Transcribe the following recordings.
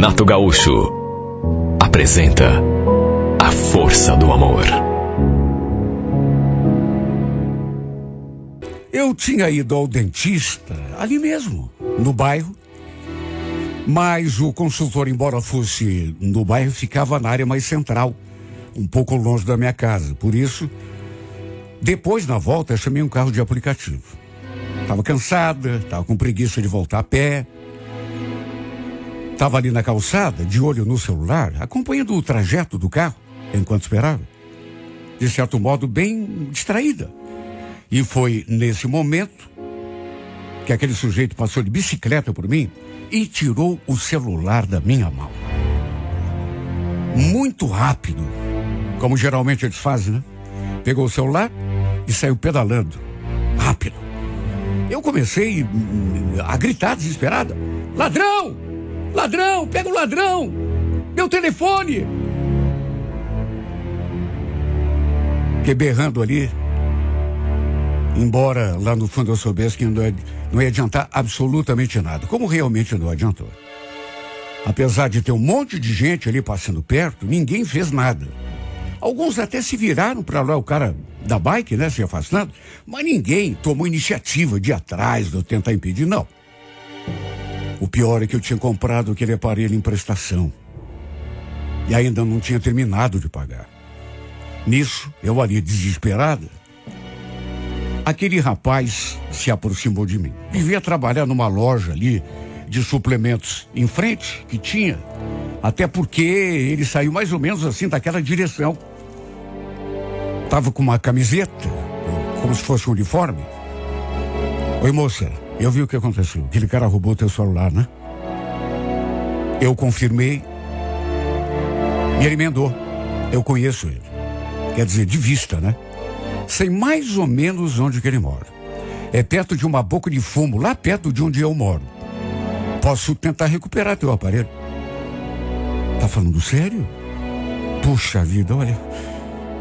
Renato Gaúcho apresenta A Força do Amor. Eu tinha ido ao dentista ali mesmo, no bairro, mas o consultor, embora fosse no bairro, ficava na área mais central, um pouco longe da minha casa. Por isso, depois, na volta, eu chamei um carro de aplicativo. Estava cansada, estava com preguiça de voltar a pé. Estava ali na calçada, de olho no celular, acompanhando o trajeto do carro, enquanto esperava. De certo modo, bem distraída. E foi nesse momento que aquele sujeito passou de bicicleta por mim e tirou o celular da minha mão. Muito rápido, como geralmente eles fazem, né? Pegou o celular e saiu pedalando. Rápido. Eu comecei a gritar desesperada. Ladrão! Ladrão! Pega o ladrão! Meu telefone! Fiquei berrando ali. Embora lá no fundo eu soubesse que não ia adiantar absolutamente nada. Como realmente não adiantou. Apesar de ter um monte de gente ali passando perto, ninguém fez nada. Alguns até se viraram para lá, o cara da bike, né, se afastando, mas ninguém tomou iniciativa de ir atrás, de eu tentar impedir, não. O pior é que eu tinha comprado aquele aparelho em prestação. E ainda não tinha terminado de pagar. Nisso, eu ali desesperada, aquele rapaz se aproximou de mim. Devia trabalhar numa loja ali de suplementos em frente que tinha, até porque ele saiu mais ou menos assim daquela direção. Tava com uma camiseta, como se fosse um uniforme. Oi, moça, eu vi o que aconteceu. Aquele cara roubou teu celular, né? Eu confirmei e ele emendou. Eu conheço ele. Quer dizer, de vista, né? Sei mais ou menos onde que ele mora. É perto de uma boca de fumo, lá perto de onde eu moro. Posso tentar recuperar teu aparelho. Tá falando sério? Puxa vida, olha.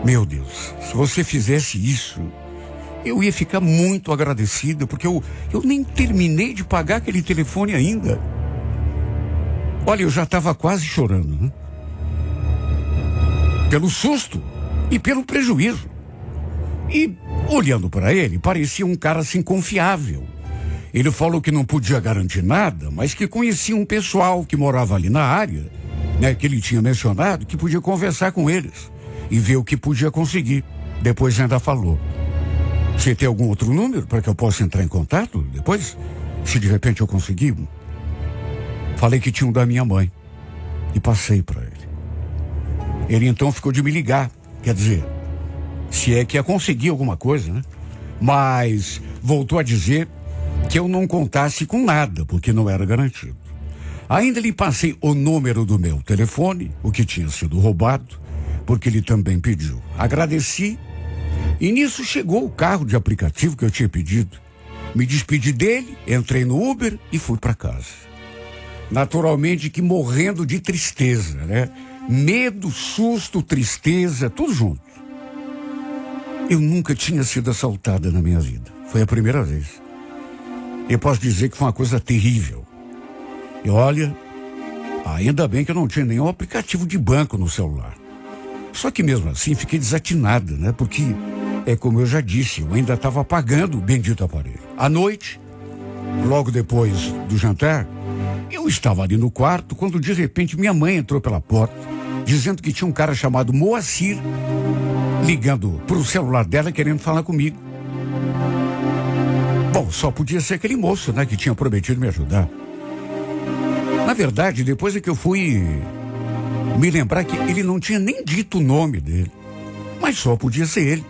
Meu Deus, se você fizesse isso, eu ia ficar muito agradecido, porque eu nem terminei de pagar aquele telefone ainda. Olha, eu já estava quase chorando, né? Pelo susto e pelo prejuízo. E, olhando para ele, parecia um cara assim confiável. Ele falou que não podia garantir nada, mas que conhecia um pessoal que morava ali na área, né, que ele tinha mencionado, que podia conversar com eles e ver o que podia conseguir. Depois ainda falou: você tem algum outro número para que eu possa entrar em contato depois? Se de repente eu conseguir. Falei que tinha um da minha mãe e passei para ele. Ele então ficou de me ligar, quer dizer, se é que ia conseguir alguma coisa, né? Mas voltou a dizer que eu não contasse com nada, porque não era garantido. Ainda lhe passei o número do meu telefone, o que tinha sido roubado, porque ele também pediu. Agradeci e nisso chegou o carro de aplicativo que eu tinha pedido. Me despedi dele, entrei no Uber e fui para casa. Naturalmente que morrendo de tristeza, né? Medo, susto, tristeza, tudo junto. Eu nunca tinha sido assaltada na minha vida. Foi a primeira vez. Eu posso dizer que foi uma coisa terrível. E olha, ainda bem que eu não tinha nenhum aplicativo de banco no celular. Só que mesmo assim fiquei desatinada, né? Porque, como eu já disse, eu ainda estava pagando o bendito aparelho. À noite, logo depois do jantar, eu estava ali no quarto quando de repente minha mãe entrou pela porta, dizendo que tinha um cara chamado Moacir ligando pro celular dela querendo falar comigo. Bom, só podia ser aquele moço, né, que tinha prometido me ajudar. Na verdade, depois é que eu fui me lembrar que ele não tinha nem dito o nome dele, mas só podia ser ele.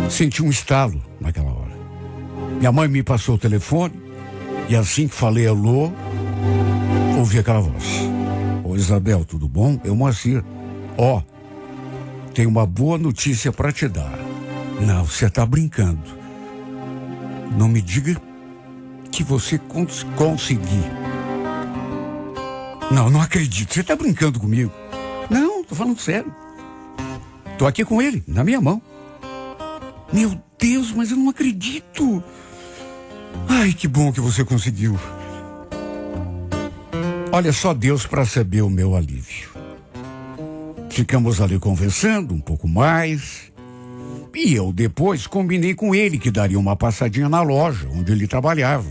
Senti um estalo naquela hora. Minha mãe me passou o telefone e assim que falei alô, ouvi aquela voz. Ô Isabel, tudo bom? Eu, Moacir. Ó, tenho uma boa notícia para te dar. Não, você tá brincando. Não me diga que você conseguir. Não acredito. Você tá brincando comigo? Não, tô falando sério. Tô aqui com ele, na minha mão. Meu Deus, mas eu não acredito. Ai, que bom que você conseguiu. Olha, só Deus para saber o meu alívio. Ficamos ali conversando um pouco mais. E eu depois combinei com ele que daria uma passadinha na loja onde ele trabalhava,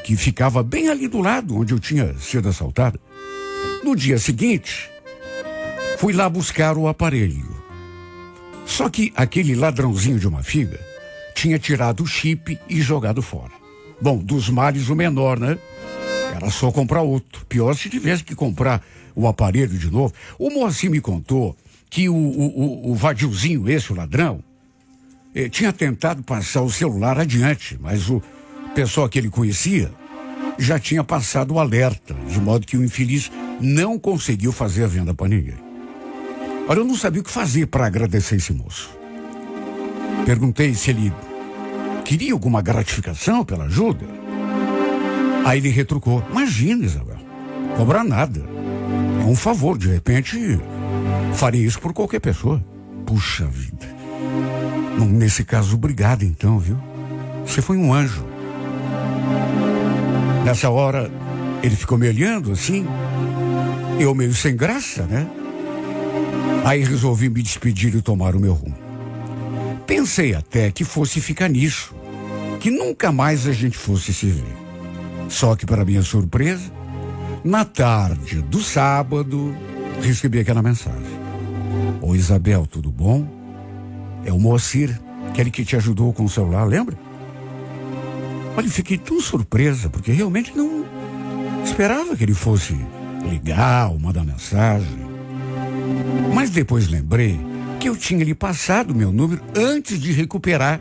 que ficava bem ali do lado onde eu tinha sido assaltado. No dia seguinte, fui lá buscar o aparelho. Só que aquele ladrãozinho de uma figa tinha tirado o chip e jogado fora. Bom, dos males o menor, né? Era só comprar outro. Pior se tivesse que comprar o aparelho de novo. O Moacir me contou que o vadilzinho, o ladrão, tinha tentado passar o celular adiante, mas o pessoal que ele conhecia já tinha passado o alerta, de modo que o infeliz não conseguiu fazer a venda para ninguém. Olha, eu não sabia o que fazer para agradecer esse moço. Perguntei se ele queria alguma gratificação pela ajuda. Aí ele retrucou: imagina, Isabel, cobrar nada. É um favor, de repente faria isso por qualquer pessoa. Puxa vida. Nesse caso, obrigado então, viu? Você foi um anjo. Nessa hora, ele ficou me olhando assim, eu meio sem graça, né? Aí resolvi me despedir e tomar o meu rumo. Pensei até que fosse ficar nisso, que nunca mais a gente fosse se ver. Só que, para minha surpresa, na tarde do sábado, recebi aquela mensagem: Oi, Isabel, tudo bom? É o Moacir, aquele que te ajudou com o celular, lembra? Olha, fiquei tão surpresa, porque realmente não esperava que ele fosse ligar ou mandar mensagem. Mas depois lembrei que eu tinha lhe passado o meu número antes de recuperar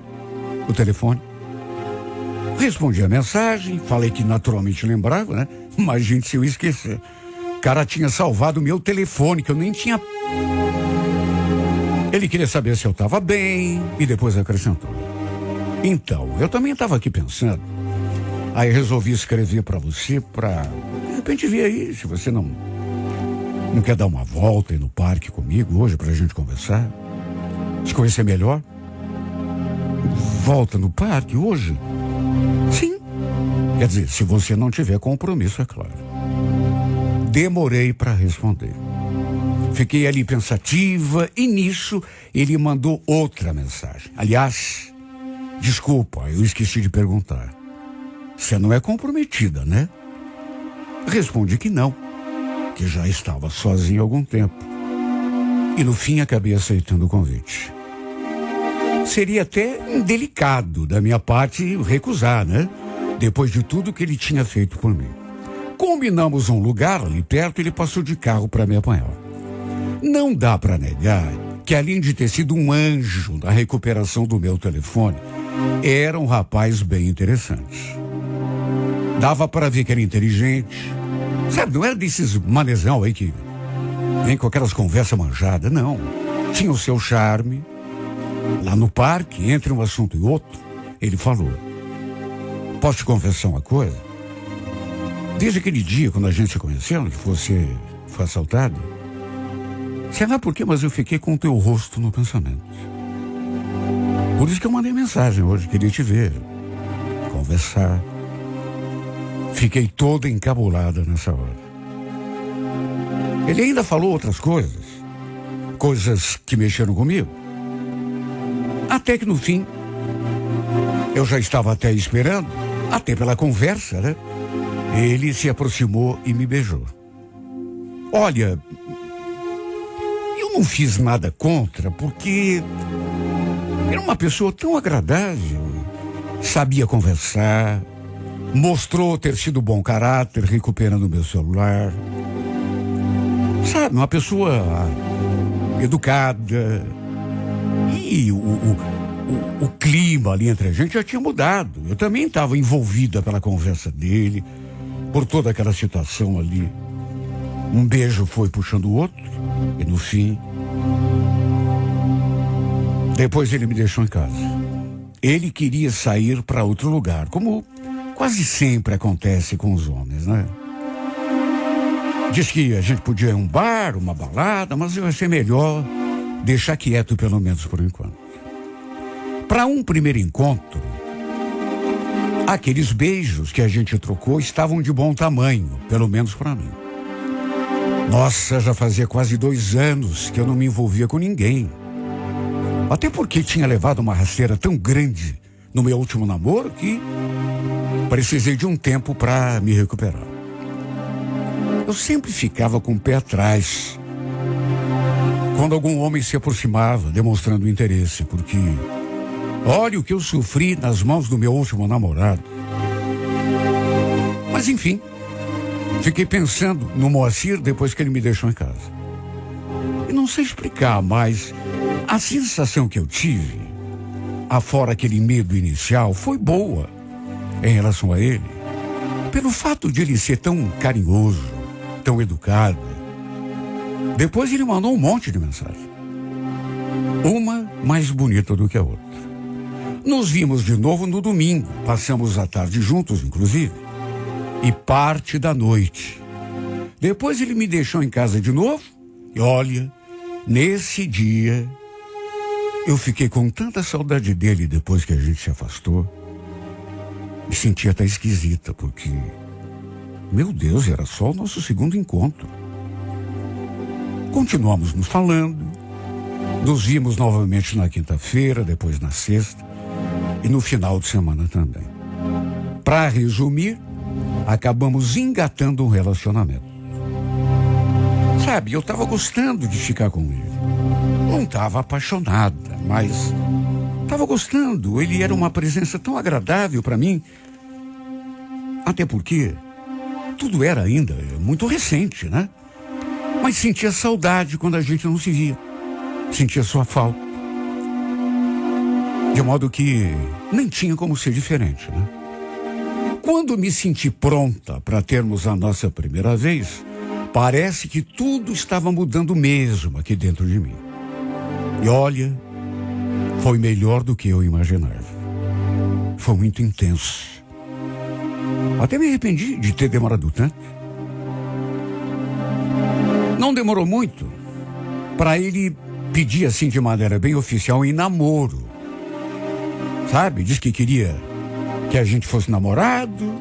o telefone. Respondi a mensagem, falei que naturalmente lembrava, né? Mas, gente, se eu esquecer. O cara tinha salvado o meu telefone, que eu nem tinha. Ele queria saber se eu estava bem e depois acrescentou: então, eu também estava aqui pensando. Aí resolvi escrever para você para, de repente, ver aí se você não quer dar uma volta aí no parque comigo hoje pra gente conversar? Se conhecer melhor? Volta no parque hoje? Sim. Quer dizer, se você não tiver compromisso, é claro. Demorei para responder. Fiquei ali pensativa e nisso ele mandou outra mensagem. Aliás, desculpa, eu esqueci de perguntar. Você não é comprometida, né? Respondi que não, que já estava sozinho há algum tempo. E no fim acabei aceitando o convite. Seria até indelicado da minha parte recusar, né? Depois de tudo que ele tinha feito por mim. Combinamos um lugar ali perto e ele passou de carro para me apanhar. Não dá para negar que, além de ter sido um anjo na recuperação do meu telefone, era um rapaz bem interessante. Dava para ver que era inteligente. Sabe, não era desses manezão aí que vem com aquelas conversas manjadas, não. Tinha o seu charme. Lá no parque, entre um assunto e outro, ele falou: posso te confessar uma coisa? Desde aquele dia, quando a gente se conheceu, que você foi assaltado, sei lá por quê, mas eu fiquei com o teu rosto no pensamento. Por isso que eu mandei mensagem hoje, queria te ver, conversar. Fiquei toda encabulada nessa hora. Ele ainda falou outras coisas que mexeram comigo. Até que no fim, eu já estava até esperando, até pela conversa, né? Ele se aproximou e me beijou. Olha, eu não fiz nada contra, porque era uma pessoa tão agradável, sabia conversar, mostrou ter sido bom caráter, recuperando meu celular. Sabe, uma pessoa educada. E o clima ali entre a gente já tinha mudado. Eu também estava envolvida pela conversa dele, por toda aquela situação ali. Um beijo foi puxando o outro, e no fim, depois ele me deixou em casa. Ele queria sair para outro lugar, como quase sempre acontece com os homens, né? Diz que a gente podia ir a um bar, uma balada, mas eu achei melhor deixar quieto pelo menos por enquanto. Para um primeiro encontro, Aqueles beijos que a gente trocou estavam de bom tamanho, pelo menos para mim. Nossa, já fazia quase 2 anos que eu não me envolvia com ninguém. Até porque tinha levado uma rasteira tão grande no meu último namoro que precisei de um tempo para me recuperar. Eu sempre ficava com o pé atrás quando algum homem se aproximava, demonstrando interesse, porque olha o que eu sofri nas mãos do meu último namorado. Mas enfim, fiquei pensando no Moacir depois que ele me deixou em casa. E não sei explicar, mas a sensação que eu tive, afora aquele medo inicial, foi boa em relação a ele. Pelo fato de ele ser tão carinhoso, tão educado. Depois ele mandou um monte de mensagem. Uma mais bonita do que a outra. Nos vimos de novo no domingo. Passamos a tarde juntos, inclusive. E parte da noite. Depois ele me deixou em casa de novo. E olha, nesse dia, eu fiquei com tanta saudade dele depois que a gente se afastou. Me sentia até esquisita, porque, meu Deus, era só o nosso segundo encontro. Continuamos nos falando. Nos vimos novamente na quinta-feira, depois na sexta. E no final de semana também. Para resumir, acabamos engatando um relacionamento. Sabe, eu estava gostando de ficar com ele. Não estava apaixonada, mas estava gostando. Ele era uma presença tão agradável para mim. Até porque tudo era ainda muito recente, né? Mas sentia saudade quando a gente não se via. Sentia sua falta. De modo que nem tinha como ser diferente, né? Quando me senti pronta para termos a nossa primeira vez, parece que tudo estava mudando mesmo aqui dentro de mim. E olha, foi melhor do que eu imaginava. Foi muito intenso. Até me arrependi de ter demorado tanto. Não demorou muito para ele pedir assim de maneira bem oficial em namoro. Sabe, diz que queria que a gente fosse namorado.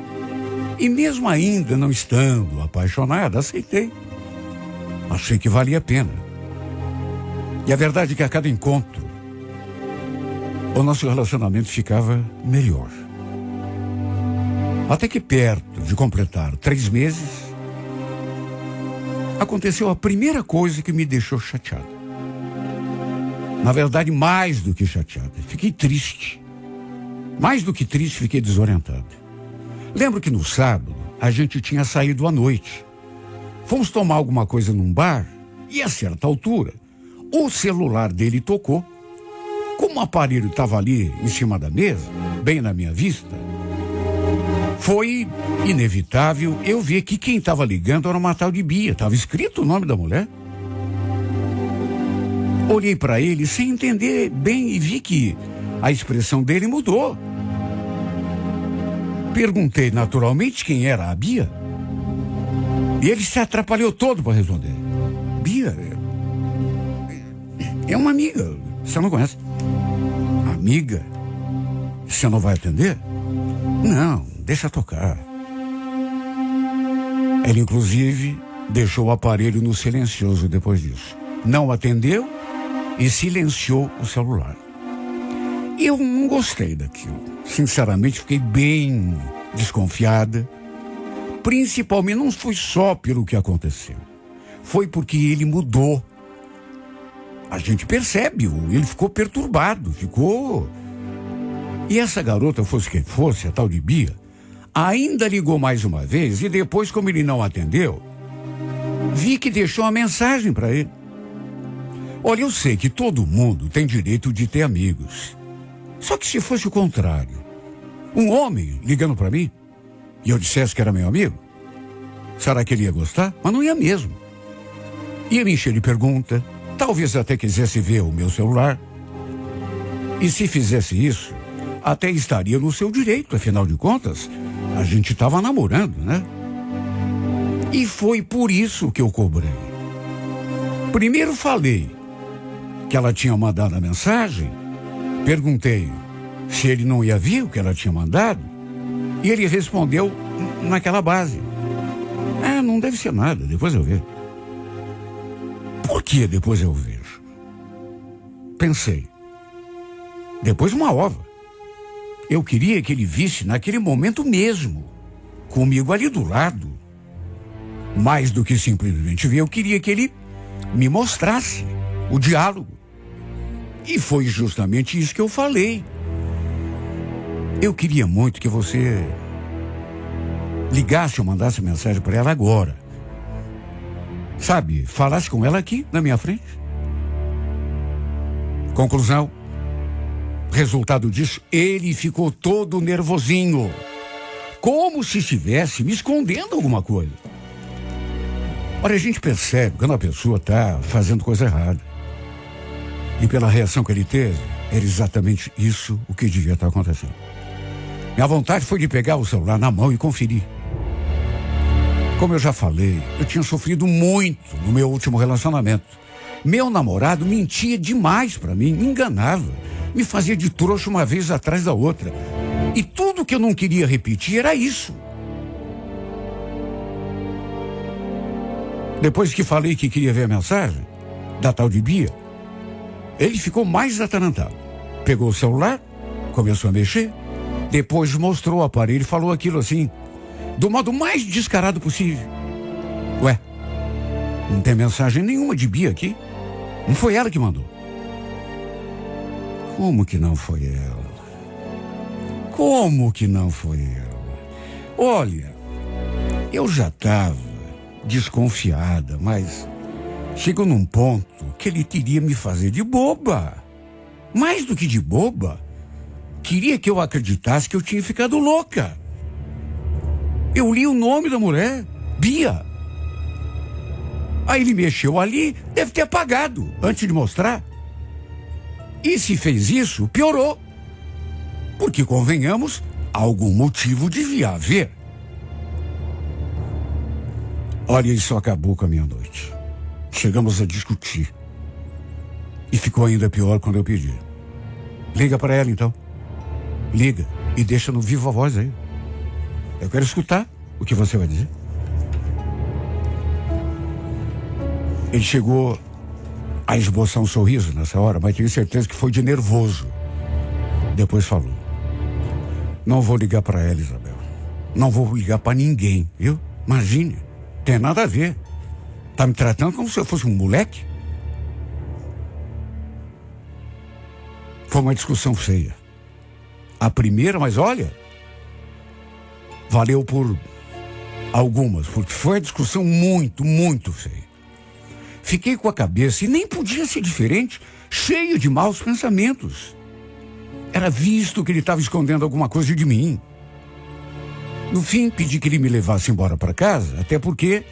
E mesmo ainda não estando apaixonada, aceitei. Achei que valia a pena. E a verdade é que a cada encontro, o nosso relacionamento ficava melhor. Até que perto de completar 3 meses, aconteceu a primeira coisa que me deixou chateado. Na verdade, mais do que chateado. Fiquei triste. Mais do que triste, fiquei desorientado. Lembro que no sábado, a gente tinha saído à noite. Fomos tomar alguma coisa num bar e a certa altura, o celular dele tocou. Como o aparelho estava ali em cima da mesa, bem na minha vista, foi inevitável eu ver que quem estava ligando era uma tal de Bia. Estava escrito o nome da mulher. Olhei para ele sem entender bem e vi que a expressão dele mudou. Perguntei naturalmente quem era a Bia. E ele se atrapalhou todo para responder. Bia é uma amiga. Você não conhece? Amiga? Você não vai atender? Não, deixa tocar. Ele, inclusive, deixou o aparelho no silencioso depois disso. Não atendeu e silenciou o celular. Eu não gostei daquilo. Sinceramente, fiquei bem desconfiada. Principalmente, não foi só pelo que aconteceu. Foi porque ele mudou. A gente percebe, ele ficou perturbado, ficou... E essa garota, fosse quem fosse, a tal de Bia, ainda ligou mais uma vez e depois, como ele não atendeu, vi que deixou uma mensagem para ele. Olha, eu sei que todo mundo tem direito de ter amigos. Só que se fosse o contrário, um homem ligando para mim e eu dissesse que era meu amigo, será que ele ia gostar? Mas não ia mesmo. Ia me encher de pergunta, talvez até quisesse ver o meu celular. E se fizesse isso, até estaria no seu direito, afinal de contas, a gente estava namorando, né? E foi por isso que eu cobrei. Primeiro falei que ela tinha mandado a mensagem, perguntei se ele não ia ver o que ela tinha mandado, E ele respondeu naquela base: não deve ser nada, depois eu vejo. Por que depois eu vejo? Pensei. Depois uma ova. Eu queria que ele visse naquele momento mesmo, comigo ali do lado. Mais do que simplesmente ver, eu queria que ele me mostrasse o diálogo. E foi justamente isso que eu falei. Eu queria muito que você ligasse ou mandasse mensagem para ela agora. Sabe, falasse com ela aqui, na minha frente. Conclusão. Resultado disso, ele ficou todo nervosinho. Como se estivesse me escondendo alguma coisa. Ora, a gente percebe quando a pessoa está fazendo coisa errada. E pela reação que ele teve, era exatamente isso o que devia estar acontecendo. Minha vontade foi de pegar o celular na mão e conferir. Como eu já falei, eu tinha sofrido muito no meu último relacionamento. Meu namorado mentia demais para mim, me enganava, me fazia de trouxa uma vez atrás da outra. E tudo que eu não queria repetir era isso. Depois que falei que queria ver a mensagem da tal de Bia, ele ficou mais atarantado. Pegou o celular, começou a mexer, depois mostrou o aparelho e falou aquilo assim, do modo mais descarado possível. Ué, não tem mensagem nenhuma de Bia aqui? Não foi ela que mandou. Como que não foi ela? Como que não foi ela? Olha, eu já estava desconfiada, mas chegou num ponto que ele queria me fazer de boba. Mais do que de boba, queria que eu acreditasse que eu tinha ficado louca. Eu li o nome da mulher, Bia. Aí ele mexeu ali, deve ter apagado antes de mostrar. E se fez isso, piorou. Porque, convenhamos, algum motivo devia haver. Olha, isso acabou com a minha noite. Chegamos a discutir. E ficou ainda pior quando eu pedi. Liga para ela, então. Liga e deixa no vivo a voz aí. Eu quero escutar o que você vai dizer. Ele chegou a esboçar um sorriso nessa hora, mas tenho certeza que foi de nervoso. Depois falou: não vou ligar para ela, Isabel. Não vou ligar para ninguém, viu? Imagine, tem nada a ver. Tá me tratando como se eu fosse um moleque? Foi uma discussão feia. A primeira, mas olha, valeu por algumas, porque foi uma discussão muito, muito feia. Fiquei com a cabeça, e nem podia ser diferente, cheio de maus pensamentos. Era visto que ele estava escondendo alguma coisa de mim. No fim, pedi que ele me levasse embora para casa, até porque,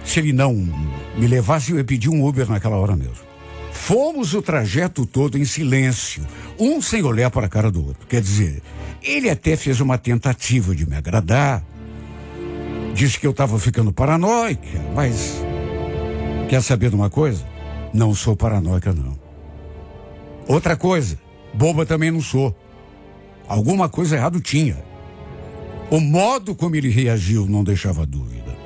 se ele não me levasse, eu ia pedir um Uber naquela hora mesmo. Fomos o trajeto todo em silêncio, um sem olhar para a cara do outro. Quer dizer, ele até fez uma tentativa de me agradar. Disse que eu estava ficando paranoica, mas... quer saber de uma coisa? Não sou paranoica, não. Outra coisa, boba também não sou. Alguma coisa errada tinha. O modo como ele reagiu não deixava dúvida.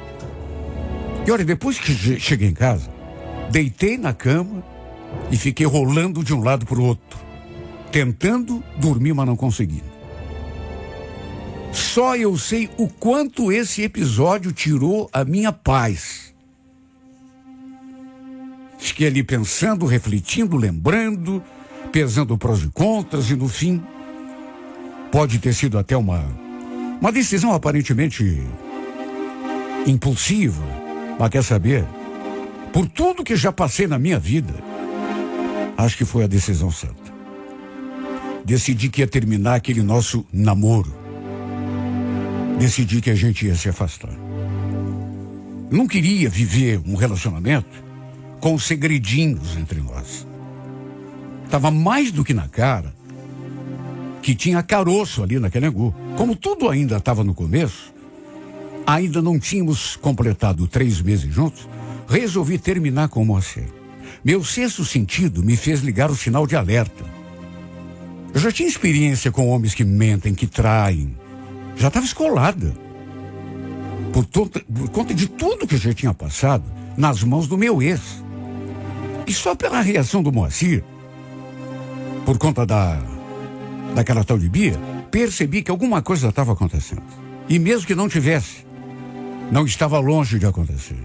E olha, depois que cheguei em casa, deitei na cama e fiquei rolando de um lado para o outro, tentando dormir, mas não conseguindo. Só eu sei o quanto esse episódio tirou a minha paz. Fiquei ali pensando, refletindo, lembrando, pesando prós e contras, e no fim, pode ter sido até uma decisão aparentemente impulsiva, mas quer saber? Por tudo que já passei na minha vida, acho que foi a decisão certa. Decidi que ia terminar aquele nosso namoro. Decidi que a gente ia se afastar. Não queria viver um relacionamento com segredinhos entre nós. Estava mais do que na cara que tinha caroço ali naquele angu. Como tudo ainda estava no começo, ainda não tínhamos completado 3 meses juntos, resolvi terminar com o Moacir. Meu sexto sentido me fez ligar o sinal de alerta. Eu já tinha experiência com homens que mentem, que traem, já estava escolada. Por conta de tudo que eu já tinha passado nas mãos do meu ex. E só pela reação do Moacir, por conta daquela tal de Bia, percebi que alguma coisa estava acontecendo. E mesmo que não tivesse, não estava longe de acontecer.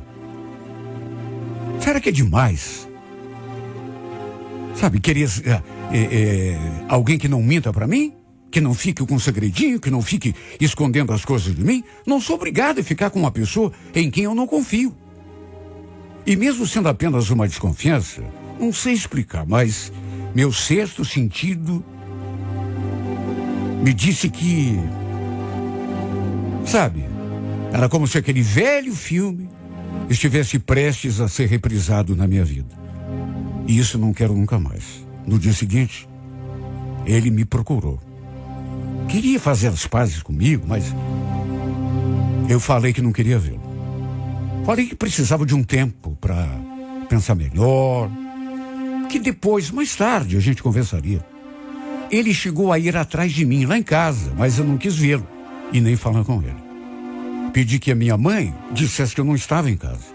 Será que é demais? Sabe, queria alguém que não minta para mim? Que não fique com um segredinho, que não fique escondendo as coisas de mim? Não sou obrigado a ficar com uma pessoa em quem eu não confio. E mesmo sendo apenas uma desconfiança, não sei explicar, mas meu sexto sentido me disse que, sabe, era como se aquele velho filme estivesse prestes a ser reprisado na minha vida. E isso não quero nunca mais. No dia seguinte, ele me procurou. Queria fazer as pazes comigo, mas eu falei que não queria vê-lo. Falei que precisava de um tempo para pensar melhor, que depois, mais tarde, a gente conversaria. Ele chegou a ir atrás de mim lá em casa, mas eu não quis vê-lo e nem falar com ele. Pedi que a minha mãe dissesse que eu não estava em casa.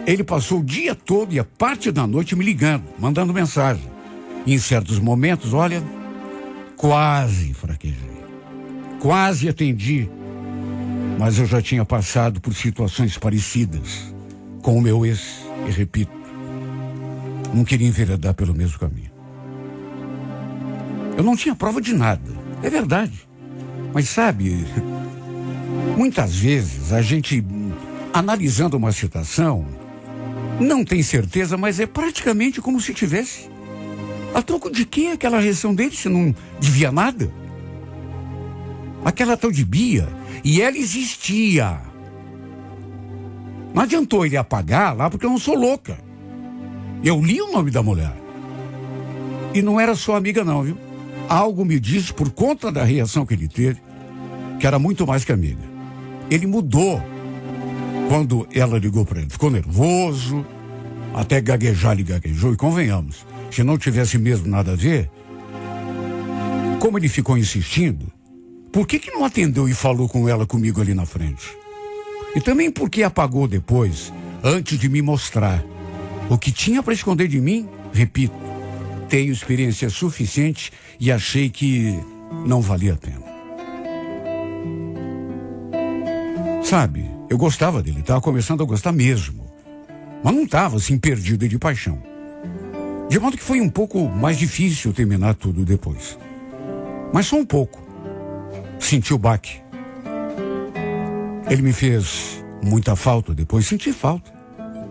Ele passou o dia todo e a parte da noite me ligando, mandando mensagem. E em certos momentos, olha, quase fraquejei. Quase atendi. Mas eu já tinha passado por situações parecidas com o meu ex. E repito, não queria enveredar pelo mesmo caminho. Eu não tinha prova de nada. É verdade. Mas sabe, muitas vezes a gente, analisando uma situação, não tem certeza, mas é praticamente como se tivesse. A troco de que aquela reação dele, se não devia nada? Aquela tal de Bia, e ela existia. Não adiantou ele apagar lá, porque eu não sou louca. Eu li o nome da mulher. E não era só amiga não, viu? Algo me disse, por conta da reação que ele teve, que era muito mais que amiga. Ele mudou quando ela ligou para ele. Ficou nervoso, até gaguejar ele gaguejou. E convenhamos, se não tivesse mesmo nada a ver, como ele ficou insistindo, por que não atendeu e falou com ela comigo ali na frente? E também por que apagou depois, antes de me mostrar o que tinha para esconder de mim? Repito, tenho experiência suficiente e achei que não valia a pena. Sabe, eu gostava dele, estava começando a gostar mesmo. Mas não estava assim perdido de paixão. De modo que foi um pouco mais difícil terminar tudo depois. Mas só um pouco. Senti o baque. Ele me fez muita falta depois. Senti falta.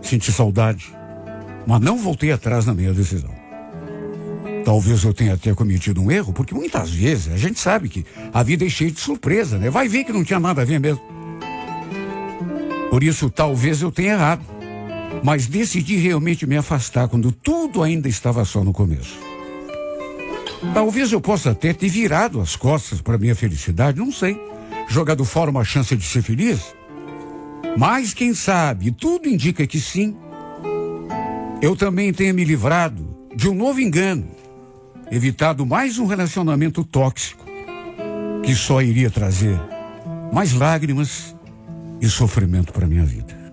Senti saudade. Mas não voltei atrás na minha decisão. Talvez eu tenha até cometido um erro, porque muitas vezes a gente sabe que a vida é cheia de surpresa, né? Vai ver que não tinha nada a ver mesmo. Por isso, talvez eu tenha errado. Mas decidi realmente me afastar quando tudo ainda estava só no começo. Talvez eu possa até ter virado as costas para minha felicidade, não sei. Jogado fora uma chance de ser feliz. Mas quem sabe, tudo indica que sim. Eu também tenha me livrado de um novo engano. Evitado mais um relacionamento tóxico, que só iria trazer mais lágrimas e sofrimento para minha vida.